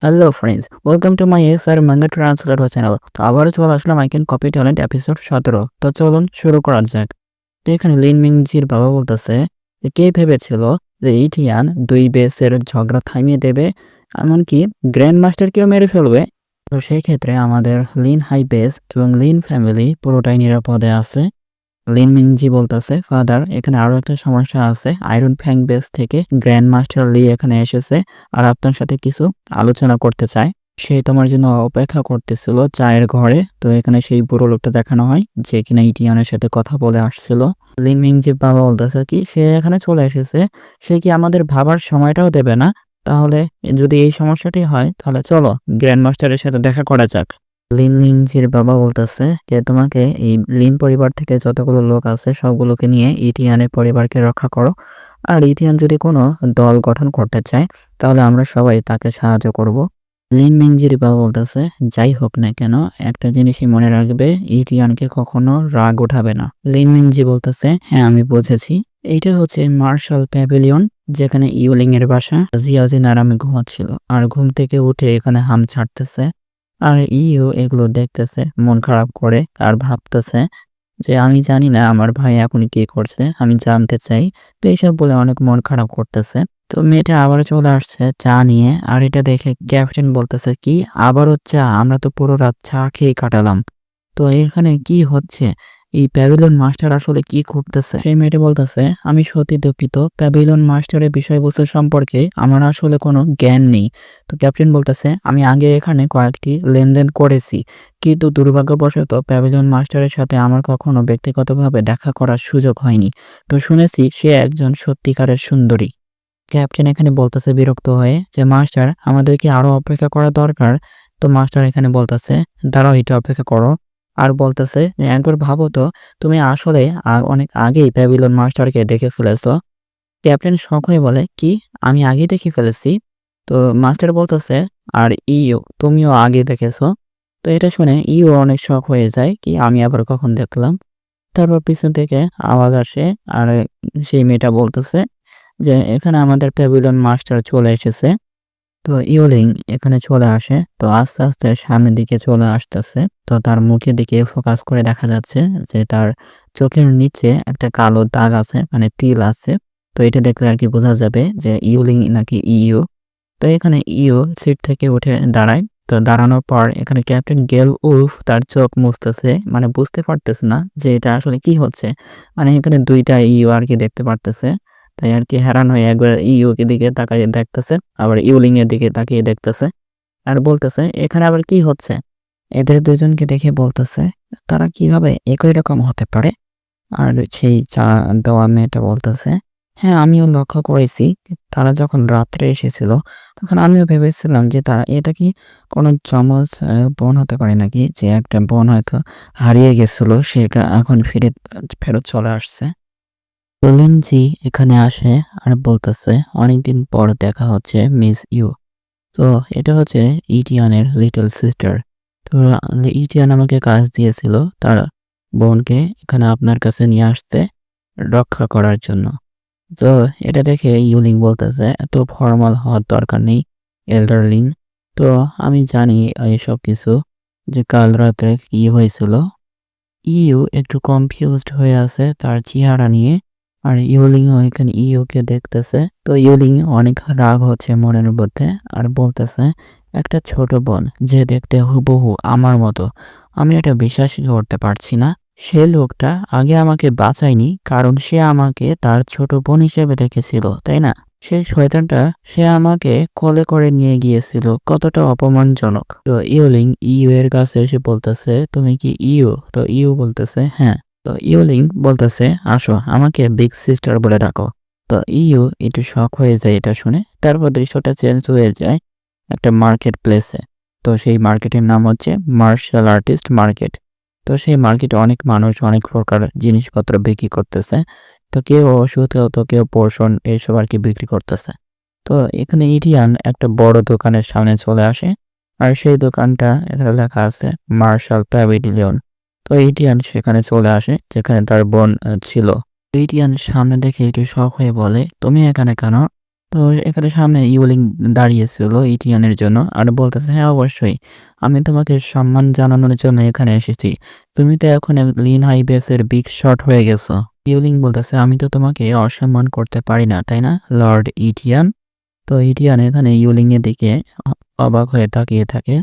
Hello friends, welcome to my SR manga translator channel. তো আবারও চলে আসলাম I can copy talent episode 17। তো চলুন শুরু করা যাক। তো এখানে লিন মিংজির বাবা বলতেছে যে কে ভেবেছিল যে ইটিয়ান দুই বেসের ঝগড়া থামিয়ে দেবে, এমনকি গ্র্যান্ড মাস্টারকেও মেরে ফেলবে। তো সেই ক্ষেত্রে আমাদের লিন হাই বেস এবং লিন ফ্যামিলি পুরোটাই নিরাপদে আছে। লিন মিংজি বলতেছে ফাদার, এখানে আরো একটা সমস্যা আছে। আয়রন ফ্যাং বেস থেকে গ্র্যান্ড মাস্টার লি এখানে এসেছে আর আপনার সাথে কিছু আলোচনা করতে চায়। সে তোমার জন্য অপেক্ষা করতেছিল চায়ের ঘরে। তো এখানে সেই বুড়ো লোকটা দেখানো হয় যে কিনা ইটিয়ানের সাথে কথা বলে আসছিল। লিন মিংজির বাবা বলতেছে কি সে এখানে চলে এসেছে, সে কি আমাদের ভাবার সময়টাও দেবে না? তাহলে যদি এই সমস্যাটি হয় তাহলে চলো গ্র্যান্ড মাস্টারের সাথে দেখা করা যাক। লিন মিংজির বাবা বলতেছে যে তোমাকে এই লিন পরিবার থেকে যতগুলো লোক আছে সবগুলোকে নিয়ে ইটিয়ানের পরিবারকে রক্ষা করো। আর ইটিয়ান যদি কোনো দল গঠন করতে চায় তাহলে আমরা সবাই তাকে সাহায্য করব। লিন মিংজির বাবা বলতেছে যাই হোক না কেন একটা জিনিসই মনে রাখবে, ইটিয়ানকে কখনো রাগ উঠাবে না। লিন মিংজি বলতেছে হ্যাঁ আমি বুঝেছি। এইটা হচ্ছে মার্শাল প্যাভিলিয়ন, যেখানে ইউলিং এর বাসা। জিয়াজিন আরামে ঘুমাচ্ছিল আর ঘুম থেকে উঠে এখানে হাম ছাড়তেছে। আর ইও এগুলো দেখতেছে, মন খারাপ করে আর ভাবতেছে যে আমি জানি না আমার ভাই এখন কি করছে, আমি জানতে চাই। তো এইসব বলে অনেক মন খারাপ করতেছে। তো মেয়েটা আবার চলে আসছে চা নিয়ে, আর এটা দেখে ক্যাপ্টেন বলতেছে কি আবারও চা? আমরা তো পুরো রাত চা খেয়ে কাটালাম। তো এখানে কি হচ্ছে? এই প্যাভিলিয়ন মাস্টার আসলে কি করতেছে? সেই মেয়েটা বলতেছে আমি সত্যি দুঃখিত, প্যাভিলিয়ন মাস্টারের বিষয়বস্তু সম্পর্কে আমার আসলে কোনো জ্ঞান নেই। তো ক্যাপ্টেন বলতেছে আমি আগে এখানে কয়েকটি লেনদেন করেছি, কিন্তু দুর্ভাগ্যবশত প্যাভিলিয়ন মাস্টারের সাথে আমার কখনো ব্যক্তিগতভাবে দেখা করার সুযোগ হয়নি। তো শুনেছি সে একজন সত্যিকারের সুন্দরী। ক্যাপ্টেন এখানে বলতেছে বিরক্ত হয়ে যে মাস্টার আমাদের কি আরো অপেক্ষা করা দরকার? তো মাস্টার এখানে বলতেছে দাঁড়াও একটু অপেক্ষা করো। আর বলতেছে একবার ভাবো তো, তুমি আসলে অনেক আগেই প্যাভিলিয়ন মাস্টারকে দেখে ফেলেছো। ক্যাপ্টেন শক হয়ে বলে কি আমি আগেই দেখে ফেলেছি? তো মাস্টার বলতেছে আর তুমিও আগে দেখেছো? তো এটা শুনে অনেক শক হয়ে যায় কি আমি আবার কখন দেখলাম। তারপর পিছন থেকে আওয়াজ আসে আর সেই মেয়েটা বলতেছে যে এখানে আমাদের প্যাভিলিয়ন মাস্টার চলে এসেছে। তো ইওলিং এখানে চলে আসে, তো আস্তে আস্তে সামনের দিকে চলে আসতেছে। তো তার মুখের দিকে ফোকাস করে দেখা যাচ্ছে যে তার চোখের নিচে একটা কালো দাগ আছে, মানে তিল আছে। তো এটা দেখলে আর কি বোঝা যাবে যে ইউলিং নাকি ইউ। তো এখানে সিট থেকে উঠে দাঁড়ায়। তো দাঁড়ানোর পর এখানে ক্যাপ্টেন গেল উলফ তার চোখ মুছতেছে, মানে বুঝতে পারতেছে না যে এটা আসলে কি হচ্ছে। মানে এখানে দুইটা আর কি দেখতে পারতেছে। তাই আর কি হ্যারান হয়ে একবার কে দিকে তাকিয়ে দেখতেছে, আবার ইউলিং এর দিকে তাকিয়ে দেখতেছে আর বলতেছে এখানে আবার কি হচ্ছে। এদের দুজনকে দেখে বলতেছে তারা কিভাবে একই রকম হতে পারে। আর সেই চা দেওয়া মেয়েটা বলতেছে হ্যাঁ আমিও লক্ষ্য করেছি, তারা যখন রাত্রে এসেছিল তখন আমিও ভেবেছিলাম যে তারা এটা কি কোনো যমজ বোন হতে পারে নাকি, যে একটা বোন হয়তো হারিয়ে গেছিল সেটা এখন ফেরত চলে আসছে। জি এখানে আসে আর বলতেছে অনেকদিন পর দেখা হচ্ছে মিস ইউ। তো এটা হচ্ছে ইটিয়ানের লিটল সিস্টার। তো ইটিয়ান আমাকে কাজ দিয়েছিল তার বোনকে এখানে আপনার কাছে নিয়ে আসতে, রক্ষা করার জন্য। তো এটা দেখে ইউলিং বলতেছে এত ফর্মাল হওয়ার দরকার নেই এল্ডারলিন। তো আমি জানি এইসব কিছু, যে কাল রাতে কি হয়েছিল। একটু কনফিউজড হয়ে আছে তার চেহারা নিয়ে। আর ইউলিংও এখানে কে দেখতেছে। তো ইউলিং অনেক রাগ হচ্ছে মনের মধ্যে আর বলতেছে একটা ছোট বোন যে দেখতে হুবহু আমার মতো, আমি এটা বিশ্বাসই করতে পারছি না। সে লোকটা আগে আমাকে বাঁচায়নি কারণ সে আমাকে তার ছোট বোন হিসেবে দেখেছিল, তাই না? সেই শয়তানটা সে আমাকে কোলে করে নিয়ে গিয়েছিল, কতটা অপমানজনক। তো ইউলিং এর কাছে এসে বলতেছে তুমি কি তো বলতেছে হ্যাঁ। তো ইউলিং বলতেছে আসো আমাকে বিগ সিস্টার বলে ডাকো। তো একটু শক হয়ে যায় এটা শুনে। তারপর দৃশ্যটা চেঞ্জ হয়ে যায় একটা মার্কেট প্লেসে। তো সেই মার্কেটের নাম হচ্ছে মার্শাল আর্টিস্ট মার্কেট। তো সেই মার্কেটে অনেক মানুষ অনেক প্রকার জিনিসপত্র বিক্রি করতেছে। তো কেউ ওষুধ তো কেউ পোর্শন এইসব আর কি বিক্রি করতেছে। তো এখানে ইটিয়ান একটা বড় দোকানের সামনে চলে আসে আর সেই দোকানটা এখানে লেখা আছে মার্শাল প্যাভিলিয়ন। তো ইটিয়ান সেখানে চলে আসে যেখানে তার বোন ছিল। ইটিয়ান সামনে দেখে একটু শখ হয়ে বলে তুমি এখানে কেন? তো এখানে সামনে ইউলিং দাঁড়িয়েছিল ইটিয়ানের জন্য আর বলতেছে, হ্যাঁ অবশ্যই আমি তোমাকে সম্মান জানানোর জন্য এখানে এসেছি। তুমি তো এখন লিন হাইবেসের বিগ শট হয়ে গেছো। ইউলিং বলতেছে, আমি তো তোমাকে অসম্মান করতে পারি না, তাই না লর্ড ইটিয়ান? তো ইটিয়ান এখানে ইউলিং এর দিকে অবাক হয়ে তাকিয়ে থাকে।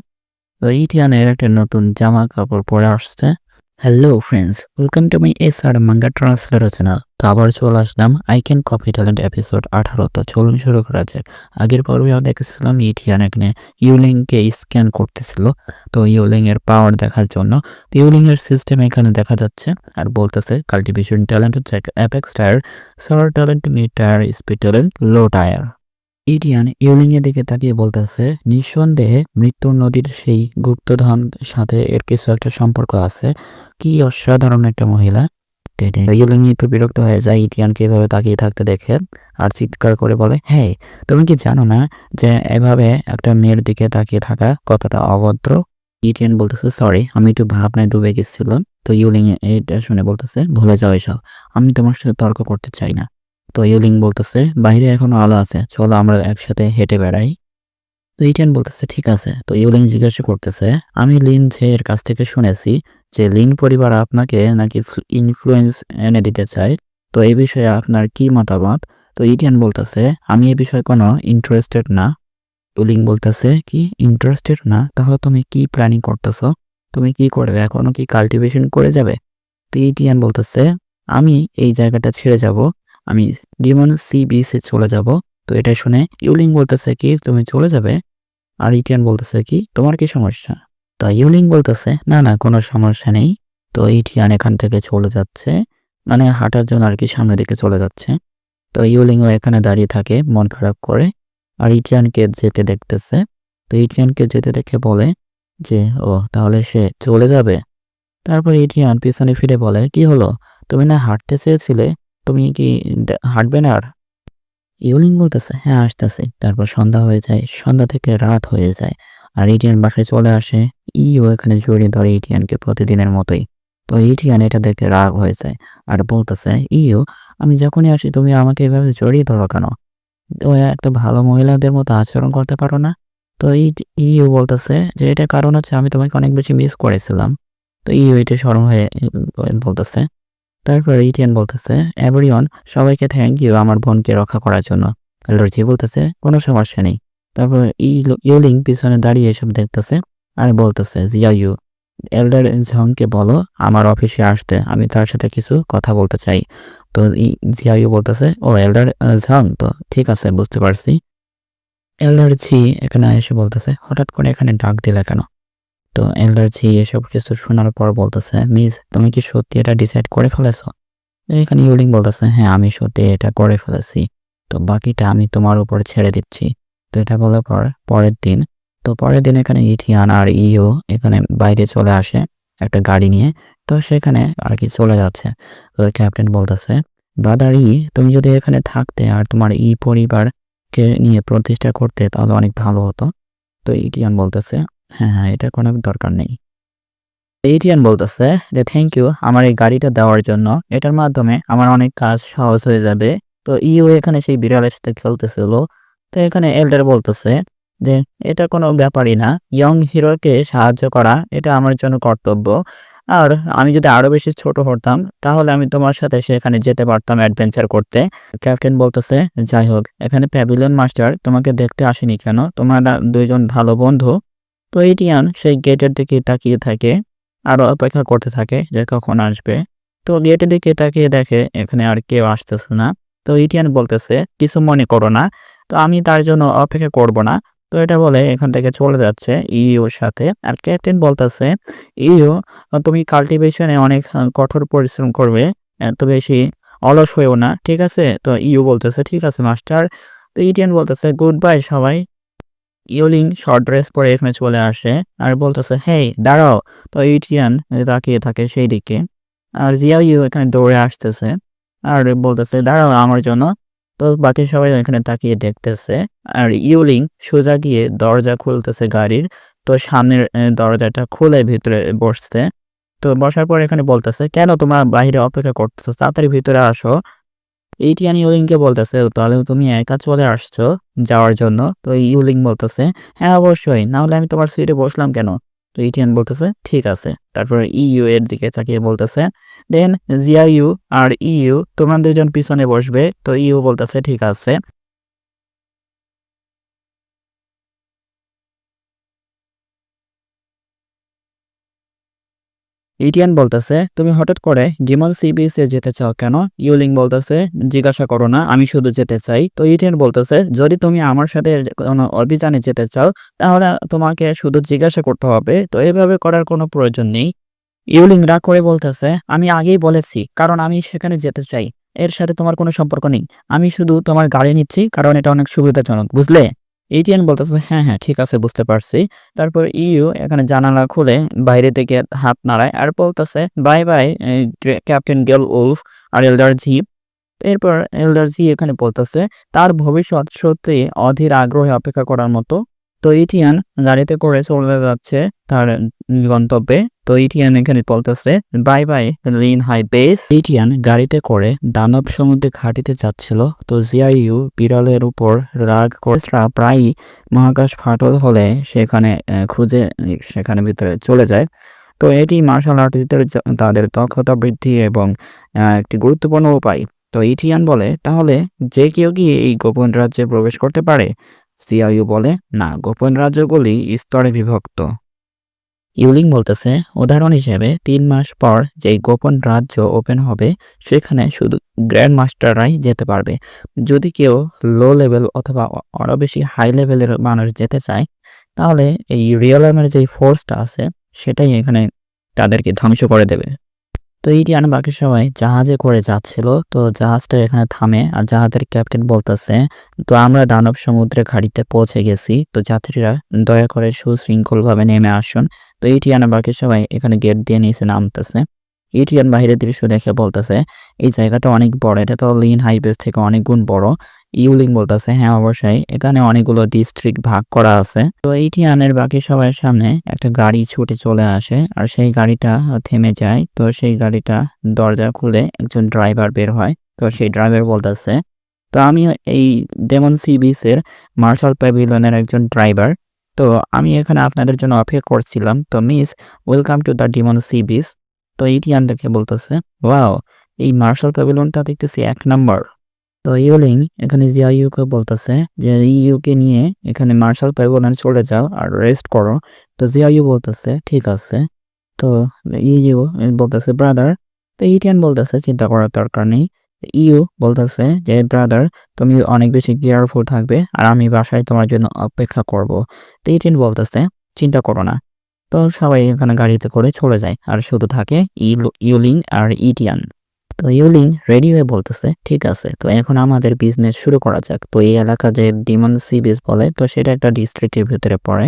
তো ইটিয়ানের একটা নতুন জামা কাপড় পরে আসছে। Hello friends, welcome to my SR manga translator channel. তো আবার চলে আসলাম I can copy talent episode 18। তো চলুন শুরু করা যাক। আগের পর্বে আমরা দেখেছিলাম ইটিয়ান এখানে ইউলিংকে স্ক্যান করতেছিল, তো ইউলিং এর পাওয়ার দেখার জন্য। তো ইউলিং এর সিস্টেম এখানে দেখা যাচ্ছে আর বলতেছে কাল্টিভেশন ট্যালেন্ট হচ্ছে অ্যাপেক্স টায়ার, সার talent, mid tier, speed talent, low tier. ইরিয়ান ইউলিং এর দিকে তাকিয়ে বলতেছে, নিঃসন্দেহে মৃত্যুর নদীর সেই গুপ্তধন সাথে এর কিছু একটা সম্পর্ক আছে। কি অসাধারণ একটা মহিলা। ইউলিং একটু বিরক্ত হয়ে যায় ইটিয়ানকে এভাবে তাকিয়ে থাকতে দেখে আর চিৎকার করে বলে, হ্যাঁ তুমি কি জানো না যে এভাবে একটা মেয়ের দিকে তাকিয়ে থাকা কতটা অভদ্র? ইটিয়ান বলতেছে, সরি আমি একটু ভাবনায় ডুবে গেছিলাম। তো ইউলিং এটা শুনে বলতেছে, ভুলে যাও এসব, আমি তোমার সাথে তর্ক করতে চাই না। তো ইউলিং বলতেছে, বাইরে এখনো আলো আছে, চলো আমরা একসাথে হেঁটে বেড়াই। তো ইটিয়ান বলতেছে, ঠিক আছে। তো ইউলিং জিজ্ঞাসা করতেছে, আমি লিন এর কাছ থেকে শুনেছি যে লিন পরিবার আপনাকে নাকি ইনফ্লুয়েন্স এনে দিতে চায়। তো এই বিষয়ে আপনার কি মতামত? তো ইটিয়ান বলতেছে, আমি এই বিষয়ে কোনো ইন্টারেস্টেড না। ইউলিং বলতেছে, কি ইন্টারেস্টেড না? তাহলে তুমি কি প্ল্যানিং করতেছো? তুমি কি করবে? এখনো কি কাল্টিভেশন করে যাবে? তো ইটিয়ান বলতেছে, আমি এই জায়গাটা ছেড়ে যাব, আমি ডিমন সি বিচে চলে যাব। তো এটা শুনে ইউলিং বলতেছে, কি তুমি চলে যাবে? আর ইটিয়ান বলতেছে, কি তোমার কি সমস্যা? তো ইউলিং বলতেছে, না না কোনো সমস্যা নেই। তো ইটিয়ান এখান থেকে চলে যাচ্ছে, মানে হাঁটার জন্য আর কি সামনের দিকে চলে যাচ্ছে। তো ইউলিংও এখানে দাঁড়িয়ে থাকে মন খারাপ করে আর ইটিয়ানকে যেতে দেখতেছে। তো ইটিয়ানকে যেতে দেখে বলে যে, ও তাহলে সে চলে যাবে। তারপর ইটিয়ান পিছনে ফিরে বলে, কি হলো, তুমি না হাঁটতে চেয়েছিলে, তুমি কি হাঁটবে না আর? ইউলিং বলতেছে, হ্যাঁ আসতেছি। তারপর সন্ধ্যা হয়ে যায়, সন্ধ্যা থেকে রাত হয়ে যায় আর ইটিয়ান বাসায় চলে আসে। ইও এখানে জড়িয়ে ধরে ইটিয়ানকে প্রতিদিনের মতোই। তো ইটিয়ান এটা দেখে রাগ হয়ে যায় আর বলতেছে, ইও আমি যখনই আসি তুমি আমাকে এভাবে জড়িয়ে ধরো কেন? ও একটা ভালো মহিলাদের মতো আচরণ করতে পারো না? তো ইও বলতেছে যে এটা কারণ হচ্ছে আমি তোমাকে অনেক বেশি মিস করেছিলাম। তো ইও এটা শরম হয়ে বলতেছে। তারপর ইটিয়ান বলতেছে, এভরিওয়ান সবাইকে থ্যাংক ইউ আমার বোনকে রক্ষা করার জন্য। এলডারজি বলতেছে, কোনো সমস্যা নেই। তারপর ইউলিং পিছনে দাঁড়িয়ে এসব দেখতেছে আর বলতেছে, জিয়াইউ এল্ডার ঝংকে বলো আমার অফিসে আসতে, আমি তার সাথে কিছু কথা বলতে চাই। তো জিয়াইউ বলতেছে, ও এল্ডার ঝং, তো ঠিক আছে বুঝতে পারছি। এল্ডার ঝি এখানে এসে বলতেছে, হঠাৎ করে এখানে ডাক দিলে কেন? তো এল্ডার ঝি এসব কিছু শোনার পর বলতেছে, মিস তুমি কি সত্যি এটা ডিসাইড করে ফেলেছো? এখানে ইউলিং বলতেছে, হ্যাঁ আমি সত্যি এটা করে ফেলেছি, তো বাকিটা আমি তোমার উপর ছেড়ে দিচ্ছি। তো এটা বলার পর পরের দিন, তো পরের দিন এখানে ইথিয়ান আর ইও এখানে বাইরে চলে আসে একটা গাড়ি নিয়ে। তো সেখানে আর কি চলে যাচ্ছে। তো ক্যাপ্টেন বলতেছে, ব্রাদার তুমি যদি এখানে থাকতে আর তোমার পরিবারকে নিয়ে প্রতিষ্ঠা করতে তাহলে অনেক ভালো হতো। তো ইথিয়ান বলতেছে, হ্যাঁ হ্যাঁ এটা কোনো দরকার নেই। এটিএন বলতেছে যে থ্যাংক ইউ আমার এই গাড়িটা দেওয়ার জন্য, এটার মাধ্যমে আমার অনেক কাজ সহজ হয়ে যাবে। তো ইও এখানে সেই বিড়ালের সাথে খেলতেছিল। তো এখানে এল্ডার বলতেছে যে এটা কোনো ব্যাপারই না, ইয়ং হিরোকে সাহায্য করা এটা আমার জন্য কর্তব্য। আর আমি যদি আরো বেশি ছোট হতাম তাহলে আমি তোমার সাথে সেখানে যেতে পারতাম অ্যাডভেঞ্চার করতে। ক্যাপ্টেন বলতেছে, যাই হোক এখানে প্যাভিলিয়ন মাস্টার তোমাকে দেখতে আসেনি কেন, তোমরা দুইজন ভালো বন্ধু। তো এটিয়ান সেই গেটের দিকে তাকিয়ে থাকে আরো অপেক্ষা করতে থাকে যে কখন আসবে। তো গেটের দিকে তাকিয়ে দেখে এখানে আর কেউ আসতেছে না। তো ইটিয়ান বলতেছে, কিছু মনে করো না, তো আমি তার জন্য অপেক্ষা করব না। তো এটা বলে এখান থেকে চলে যাচ্ছে ইওর সাথে। আর ক্যাপ্টেন বলতেছে, ইও তুমি কাল্টিভেশনে অনেক কঠোর পরিশ্রম করবে, এত বেশি অলস হয়েও না, ঠিক আছে? তো ইও বলতেছে, ঠিক আছে মাস্টার। তো ইটিয়ান বলতেছে, গুড বাই সবাই। ইউলিং শর্ট ড্রেস পরে এখানে চলে আসে আর বলতেছে, হেই দাঁড়াও। তো ইটিয়ান তাকিয়ে থাকে সেই দিকে আর জিয়াইও এখানে দৌড়ে আসতেছে আর বলতেছে, দাঁড়াও আমার জন্য। তো বাকি সবাই এখানে তাকিয়ে দেখতেছে আর ইউলিং সোজা গিয়ে দরজা খুলতেছে গাড়ির। তো সামনের দরজাটা খুলে ভিতরে বসছে। তো বসার পর এখানে বলতেছে, কেন তোমরা বাইরে অপেক্ষা করতেছো, তাড়াতাড়ি ভিতরে আসো। ইটিয়ান ইউলিংকে বলতেছে, তাহলে তুমি একা চলে আসছো যাওয়ার জন্য? তো ইউলিং বলতেছে, হ্যাঁ অবশ্যই, না হলে আমি তোমার সিটে বসলাম কেন? তো ইটিয়ান বলতেছে ঠিক আছে। তারপর ইইউ এর দিকে তাকিয়ে বলতেছে, দেন জিয়াইউ আর ইইউ তোমরা দুজন পিছনে বসবে। তো ইউ বলতেছে ঠিক আছে। ইটিয়ান বলতেছে, তুমি হঠাৎ করে ডিমন সি বিচে যেতে চাও কেন? ইউলিং বলতেছে, জিজ্ঞাসা করো না, আমি শুধু যেতে চাই। তো ইটিয়ান বলতেছে, যদি তুমি আমার সাথে কোনো অভিযানে যেতে চাও তাহলে তোমাকে শুধু জিজ্ঞাসা করতে হবে, তো এভাবে করার কোনো প্রয়োজন নেই। ইউলিং রাগ করে বলতেছে, আমি আগেই বলেছি কারণ আমি সেখানে যেতে চাই, এর সাথে তোমার কোনো সম্পর্ক নেই। আমি শুধু তোমার গাড়ি নিচ্ছি কারণ এটা অনেক সুবিধাজনক, বুঝলে? এটিএন বলতেছে, হ্যাঁ হ্যাঁ ঠিক আছে, বুঝতে পারছি। তারপর ইউ এখানে জানালা খুলে বাইরে থেকে হাত নাড়ায় আর বলতেছে, বাই বাই ক্যাপ্টেন গেল উলফ আর এল্ডার জি। এরপর এল্ডার জি এখানে বলতেছে, তার ভবিষ্যৎ সত্যি অধীর আগ্রহে অপেক্ষা করার মতো। তো ইটিয়ান গাড়িতে করে চলে যাচ্ছে তার গন্তব্যে। তো ইটিয়ান এখানে বলতেছে, বাই বাই লিন হাই বেস। ইটিয়ান গাড়িতে করে দানব সমুদ্রে ঘাটিতে যাচ্ছিল। তো জিআইইউ বিড়ালের উপর রাগ করে প্রায়ই মহাকাশ ফাটল হলে সেখানে খুঁজে সেখানে ভিতরে চলে যায়। তো এটি মার্শাল আর্টিস্টদের তাদের দক্ষতা বৃদ্ধি এবং একটি গুরুত্বপূর্ণ উপায়। তো ইটিয়ান বলে, তাহলে যে কেউ কি এই গোপন রাজ্যে প্রবেশ করতে পারে? সিআইইউ বলে, না, গোপন রাজ্যগুলি স্তরে বিভক্ত। ইউলিং বলতেছে, উদাহরণ হিসেবে 3 মাস পর যেই গোপন রাজ্য ওপেন হবে সেখানে শুধু গ্র্যান্ড মাস্টাররাই যেতে পারবে। যদি কেউ লো লেভেল অথবা আরও বেশি হাই লেভেলের মানুষ যেতে চায় তাহলে এই রিয়েলামের যে ফোর্সটা আছে সেটাই এখানে তাদেরকে ধ্বংস করে দেবে। তো ইটিয়ান বাকি সবাই জাহাজে করে যাচ্ছিল। তো জাহাজটা এখানে থামে আর জাহাজের ক্যাপ্টেন বলতেছে, তো আমরা দানব সমুদ্রে ঘাটিতে পৌঁছে গেছি, তো যাত্রীরা দয়া করে সুশৃঙ্খলভাবে নেমে আসুন। তো ইটিয়ান বাকি সবাই এখানে গেট দিয়ে নিচে নামতেছে। ইটিয়ান বাইরের দৃশ্য দেখে বলতেছে, এই জায়গাটা অনেক বড়, এটা তো লিন হাইবেস থেকে অনেক গুণ বড়। ইউলিং বলতেছে, হ্যাঁ অবশ্যই, এখানে অনেকগুলো ডিস্ট্রিক্ট ভাগ করা আছে। তো ইটিয়ানের বাকি সবার সামনে একটা গাড়ি ছুটে চলে আসে আর সেই গাড়িটা থেমে যায়। তো সেই গাড়িটা দরজা খুলে একজন ড্রাইভার বের হয়। তো সেই ড্রাইভার বলতেছে, তো আমি এই ডেমন সি বিচের মার্শাল প্যাভিলিয়নের একজন ড্রাইভার। তো আমি এখানে আপনাদের জন্য অপেক্ষা করছিলাম। তো miss, welcome to the demon sea beach. তো ইটিয়ান দেখে বলতেছে, ওয়াও, এই মার্শাল প্যাভিলিয়নটা দেখতেছি 1 নাম্বার। তো ইউলিং এখানে জিয়াইউকে বলতেছে যে ইউকে নিয়ে এখানে মার্শাল প্যাভিলিয়নে চলে যাও আর রেস্ট করো। তো জিয়াইউ বলতেছে ঠিক আছে। তো ইউ বলতেছে ব্রাদার। তো ইটিয়ান বলতেছে চিন্তা করার দরকার নেই। ইউ বলতেছে যে ব্রাদার, তুমি অনেক বেশি কেয়ারফুল থাকবে আর আমি বাসায় তোমার জন্য অপেক্ষা করব। তো ইটিয়ান বলতেছে চিন্তা করো না। তো সবাই এখানে গাড়িতে করে চলে যায় আর শুধু থাকে ইউলিং আর ইটিয়ান। তো ইউলিং রেডি হয়ে বলতেছে, ঠিক আছে, তো এখন আমাদের বিজনেস শুরু করা যাক। তো এই এলাকা যে ডিমন সি বিচ বলে, তো সেটা একটা ডিস্ট্রিক্টের ভিতরে পড়ে।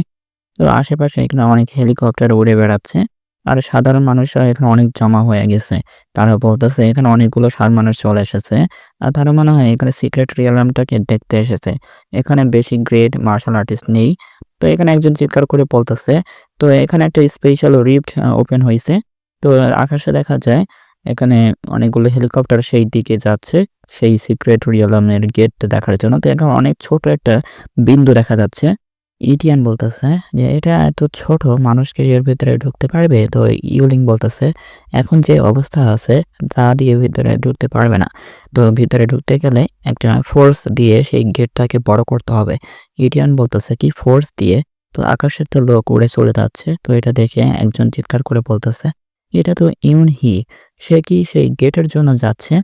তো আশেপাশে এখানে অনেক হেলিকপ্টার উড়ে বেড়াচ্ছে আর সাধারণ মানুষরা এখানে অনেক জমা হয়ে গেছে। তারা বলতেছে এখানে অনেকগুলো সাধারণ মানুষ চলে এসেছে আর তারা মনে হয় এখানে সিক্রেট রিয়ালামটাকে দেখতে এসেছে। এখানে বেশি গ্রেট মার্শাল আর্টিস্ট নেই। তো এখানে একজন চিৎকার করে বলতেছে, তো এখানে একটা স্পেশাল রিফট ওপেন হয়েছে। তো আকাশে দেখা যায় এখানে অনেকগুলো হেলিকপ্টার সেই দিকে যাচ্ছে সেই সিক্রেট রিয়ালামের গেট দেখার জন্য। তো এখানে অনেক ছোট একটা বিন্দু দেখা যাচ্ছে। ইটিয়ান বলতেছে যে এটা এত ছোট, মানুষ কি এর ভিতরে ঢুকতে পারবে? তো ইউলিং বলতেছে, এখন যে অবস্থা আছে তা দিয়ে ভিতরে ঢুকতে পারবে না। তো ভিতরে ঢুকতে গেলে একটা ফোর্স দিয়ে সেই গেটটাকে বড় করতে হবে। ইটিয়ান বলতেছে, কি ফোর্স দিয়ে? তো আকাশের তো লোক উড়ে চলে যাচ্ছে। তো এটা দেখে একজন চিৎকার করে বলতেছে, এটা তো ইউনহি, সে কি সেই গেটের জন্য যাচ্ছে?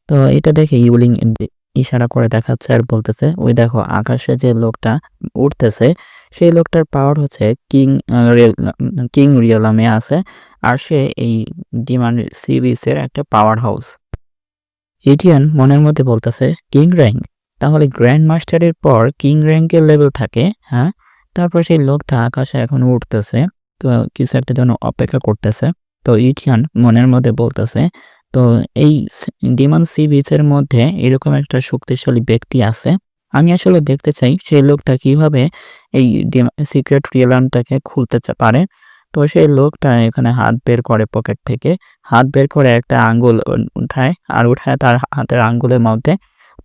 তো এটা দেখে ইউলিং ইশারা করে দেখাচ্ছে আর বলতেছে, ওই দেখো আকাশে যে লোকটা উঠতেছে সেই লোকটার পাওয়ার হচ্ছে কিং রিয়ালামে আছে আর সে এই ডিমান সি বিচের একটা পাওয়ার হাউস। ইটিয়ান মনের মধ্যে বলতেছে, কিং র্যাঙ্ক, তাহলে গ্র্যান্ড মাস্টারের পর কিং র্যাঙ্কের লেভেল থাকে? হ্যাঁ। তারপর সেই লোকটা আকাশে এখন উঠতেছে, তো কিছু একটা জন্য অপেক্ষা করতেছে। তো ইটিয়ান মনের মধ্যে বলতেছে, তো এই ডিমন সি বিচের মধ্যে এরকম একটা শক্তিশালী ব্যক্তি আছে, আমি আসলে দেখতে চাই সেই লোকটা কিভাবে এই সিক্রেট রিয়েলামটাকে খুলতে পারে। তো সেই লোকটা এখানে হাত বের করে পকেট থেকে, হাত বের করে একটা আঙ্গুল উঠায় আর উঠায় তার হাতের আঙ্গুলের মধ্যে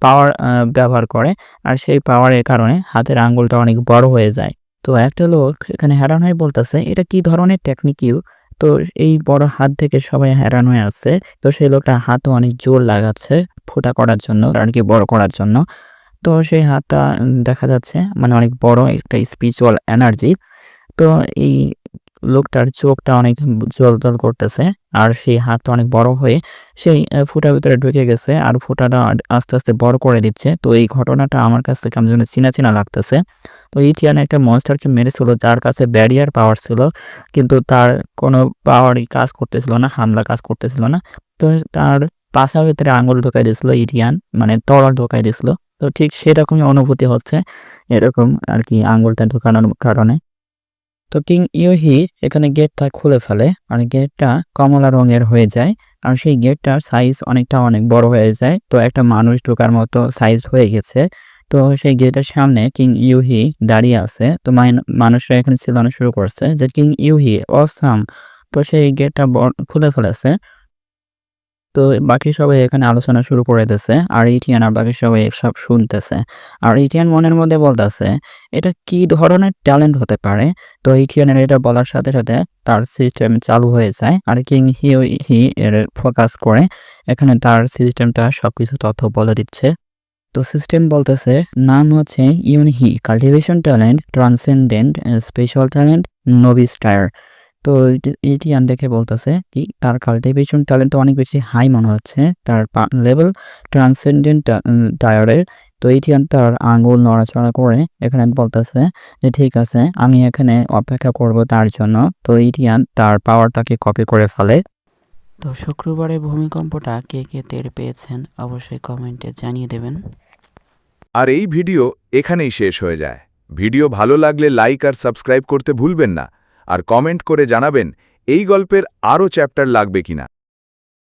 পাওয়ার ব্যবহার করে। আর সেই পাওয়ারের কারণে হাতের আঙ্গুলটা অনেক বড় হয়ে যায়। তো একটা লোক এখানে হ্যারান হয়ে বলতেছে, এটা কি ধরনের টেকনিক ইউ? তো এই বড় হাত থেকে সবাই হ্যারান হয়ে আছে। তো সেই লোকটা হাতও অনেক জোর লাগাচ্ছে ফুটা করার জন্য আর কি বড় করার জন্য। তো সেই হাতটা দেখা যাচ্ছে মানে অনেক বড় একটা স্পিরিচুয়াল এনার্জি। তো এই লোকটার চোখটা অনেক জ্বলজ্বল করতেছে আর সেই হাতটা অনেক বড় হয়ে সেই ফুটার ভিতরে ঢুকে গেছে আর ফুটাটা আস্তে আস্তে বড় করে দিচ্ছে। তো এই ঘটনাটা আমার কাছে কেমন যেন চেনা চেনা লাগতেছে। তো ইথিয়ান একটা মনস্টারকে মেরেছিল যার কাছে ব্যারিয়ার পাওয়ার ছিল, কিন্তু তার কোনো পাওয়ারই কাজ করতেছিল না, হামলা কাজ করতেছিল না। তো তার পাছার ভিতরে আঙুল ঢোকাই দিয়েছিল ইথিয়ান, মানে তরল ঢোকাই দিয়েছিল। তো ঠিক সেরকমই অনুভূতি হচ্ছে এরকম আর কি আঙুলটা ঢোকানোর কারণে। তো কিং ইউহি এখানে গেটটা খুলে ফেলে আর গেটটা কমলা রঙের হয়ে যায় আর সেই গেটটার সাইজ অনেক বড় হয়ে যায়। তো একটা মানুষ ঢোকার মতো সাইজ হয়ে গেছে। তো সেই গেটের সামনে কিং ইউহি দাঁড়িয়ে আছে। তো মানুষরা এখানে চিল্লানো শুরু করছে যে কিং ইউহি অসাম। তো সেই গেটটা খুলে ফেলেছে। তো বাকি সবাই এখানে আলোচনা শুরু করে দিয়েছে আর ইথিয়ান আর বাকি সবাই সব শুনতেছে। আর ইথিয়ান মনের মধ্যে বলতেছে এটা কি ধরনের ট্যালেন্ট হতে পারে। তো ইথিয়ানের এটা বলার সাথে সাথে তার সিস্টেম চালু হয়ে যায় আর কিং হি এর ফোকাস করে এখানে তার সিস্টেমটা সবকিছু তথ্য বলে দিচ্ছে। তো সিস্টেম বলতেছে নাম হচ্ছে ইউনহি, cultivation talent, transcendent, special talent, novice tier. তো ইথিয়ান দেখে বলতেছে কি তার কাল্টিভেশন ট্যালেন্ট অনেক বেশি হাই মনে হচ্ছে, তার লেভেল ট্রান্সেন্ডেন্ট টায়ারের। তো ইথিয়ান তার আঙ্গুল নড়াচড়া করে এখানে বলতেছে যে ঠিক আছে আমি এখানে অপেক্ষা করব তার জন্য। তো ইথিয়ান তার পাওয়ারটাকে কপি করে ফেলে। তো শুক্রবারের ভূমিকম্পটা কে কে টের পেয়েছেন অবশ্যই কমেন্টে জানিয়ে দেবেন। আর এই ভিডিও এখানেই শেষ হয়ে যায়। ভিডিও ভালো লাগলে লাইক আর সাবস্ক্রাইব করতে ভুলবেন না, আর কমেন্ট করে জানাবেন এই গল্পের আরও চ্যাপ্টার লাগবে কিনা।